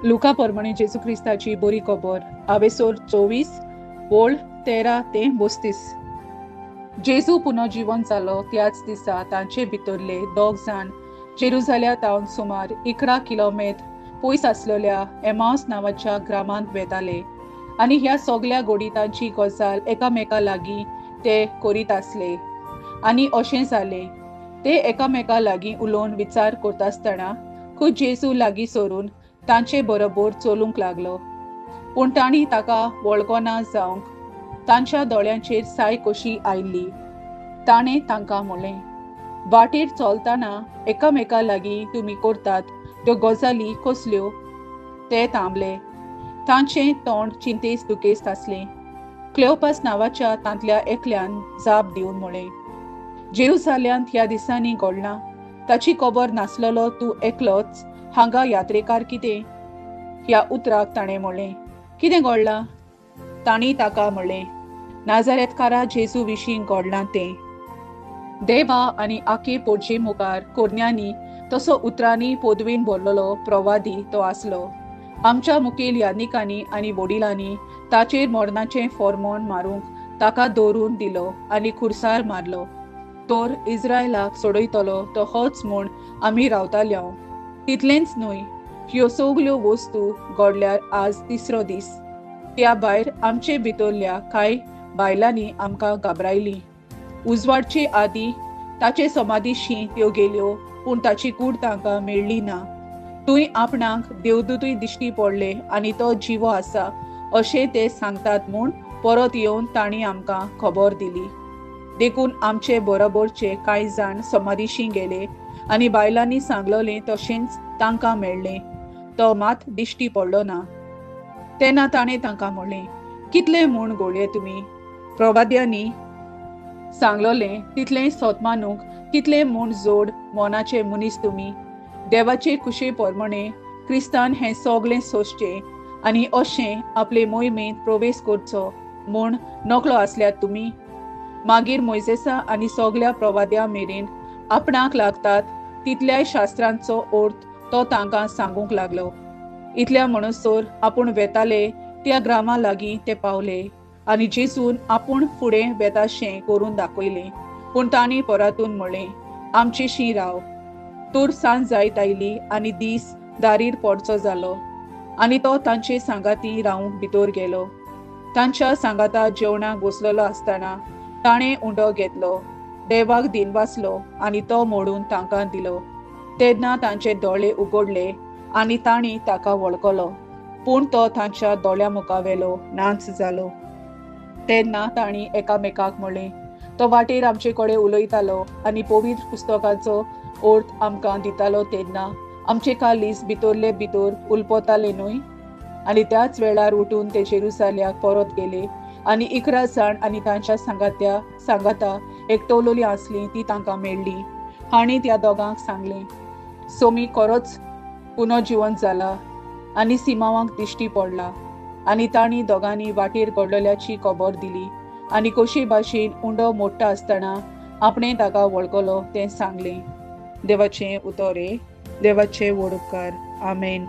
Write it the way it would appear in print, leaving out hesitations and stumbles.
Luca परमणे जेजू क्रिस्ताची बरी खबर आवेसोर 24 बोळ 13 ते 32. जेजू पुनर्जीवन जालो त्याच दिसा तांचे भितरले दोग जाण जेरुजाल्यातावन सुमार 11 किलोमीटर पयस आसलेल्या एमाउस नांवाच्या ग्रामांत वेताले आनी ह्या सगळ्या गोडितांची गजाल एकामेका लागीं ते करीत आसले. आनी अशें जालें ते एकामेका लागीं उलोवन विचार करतासतना खूब जेजू लागीं सरून तांचे बरोबर चलूंक लागलो. पूण तांणी ताका वळखना जावंक तांच्या दोळ्यांचेर साय कशी आयिल्ली. ताणें तांकां म्हणलें, वाटेर चलतना एकामेका लागीं तुमी करतात त्यो गजाली कसल्यो? ते थांबले. तांचें तोंड चिंतेस्त दुखेस्त आसलें. क्लेओपास नांवाच्या तांतल्या एकल्यान जाप दिवन म्हणलें, जेरुसाल्यांत ह्या दिसांनी घडलां ताची खबर नासलेलो तूं एकलोच हांगा यात्रेकार कितें? ह्या उतराक ताणें म्हणलें, कितें घडलां? तांणी ताका म्हणलें, नाजारेतकारा जेजू विशीं घडलां तें. देवा आनी आखे पोरचे मुखार कोरण्यांनी तसो उतरांनी पदवेन भरलेलो प्रवादी तो आसलो. आमच्या मुखेल यादनिकांनी आनी वडिलांनी ताचेर मरणाचें फर्मोन मारूंक ताका दवरून दिलो आनी खुर्सार मारलो. तर इस्रायलाक सोडयतलो तो होच म्हूण आमी रावताल्यो. तितलेंच न्हय, ह्यो सगल्यो वस्तू घडल्यार आज तिसरो दीस. त्या भायर आमचे भितरल्या कांय बायलांनी आमकां घाबरायली. उजवाडचे आदीं ताचे समाधीशी त्यो गेल्यो पूण ताची कूड तांकां मेळ्ळी ना. तुंय आपणाक देवदूतय दिश्टी पडले आनी तो जिवो आसा अशें ते सांगतात म्हूण परत येवन तांणी आमकां खबर दिली. देखून आमचे बरोबरचे कांय जाण समाधीशी गेले आनी बायलांनी सांगलोलें तशेंच तांकां मेळ्ळें. तो मात दिश्टी पडलो ना. तेन्ना ताणें तांकां म्हणलें, कितले म्हूण घोळये तुमी? प्रवाद्यांनी सांगलोलें तितलें सोतमानूक कितले म्हूण जोड मोनाचे मनीस तुमी. देवाचे कुशे परमणे क्रिस्तान हें सगलें सोंसचें आनी अशें आपले मोहिमेंत प्रवेश करचो म्हूण नकलो आसल्यात तुमी. मागीर मोइसेसा आनी सगल्या प्रवाद्यां मेरेन आपणाक लागतात तितल्याय शास्त्रांचो अर्थ तो तांकां सांगूंक लागलो. इतल्या म्हणसर आपूण वेताले त्या ग्रामा लागीं ते पावले आनी जेजून आपूण फुडें वेताशें करून दाखयलें. पूण तांणी परातून म्हणलें, आमचेशी राव. तर सांज जायत आयली आनी दीस दारीर पडचो जालो आनी तो तांचे सांगाती रावंक भितर गेलो. तांच्या सांगाता जेवणाक बसलेलो आसतना ताणें उंडो घेतलो, देवाक दिनवासलो आनी तो मोडून तांकां दिलो. तेन्ना तांचे दोळे उगडले आनी तांणी ताका वळखलो. पूण तो तांच्या दोळ्या मुखावेलो नाच जालो. तेन्ना तांणी एकामेकाक म्हणलें, तो वाटेर आमचे कडेन उलयतालो आनी पवित्र पुस्तकाचो अर्थ आमकां दितालो तेन्ना आमचे कालीस भितरले भितर उलपताले न्हय. आनी त्याच वेळार उठून ते जेरुसाल्याक परत गेले आनी 11 जाण आनी तांच्या सांगाता एकटवलोली आसली ती तांकां मेळ्ळी. हांणी त्या दोगांक सांगलें, सोमी खरोच पुनर्जीवन जाला आनी सिमावांक दिश्टी पडला. आनी तांणी दोगांनी वाटेर घडलेल्याची खबर दिली आनी कशी भाशेन उंडो मोडटा आसतना आपणें ताका वळखलो तें सांगलें. देवाचें उतोरे, देवाचे वडुपकार. आमेन.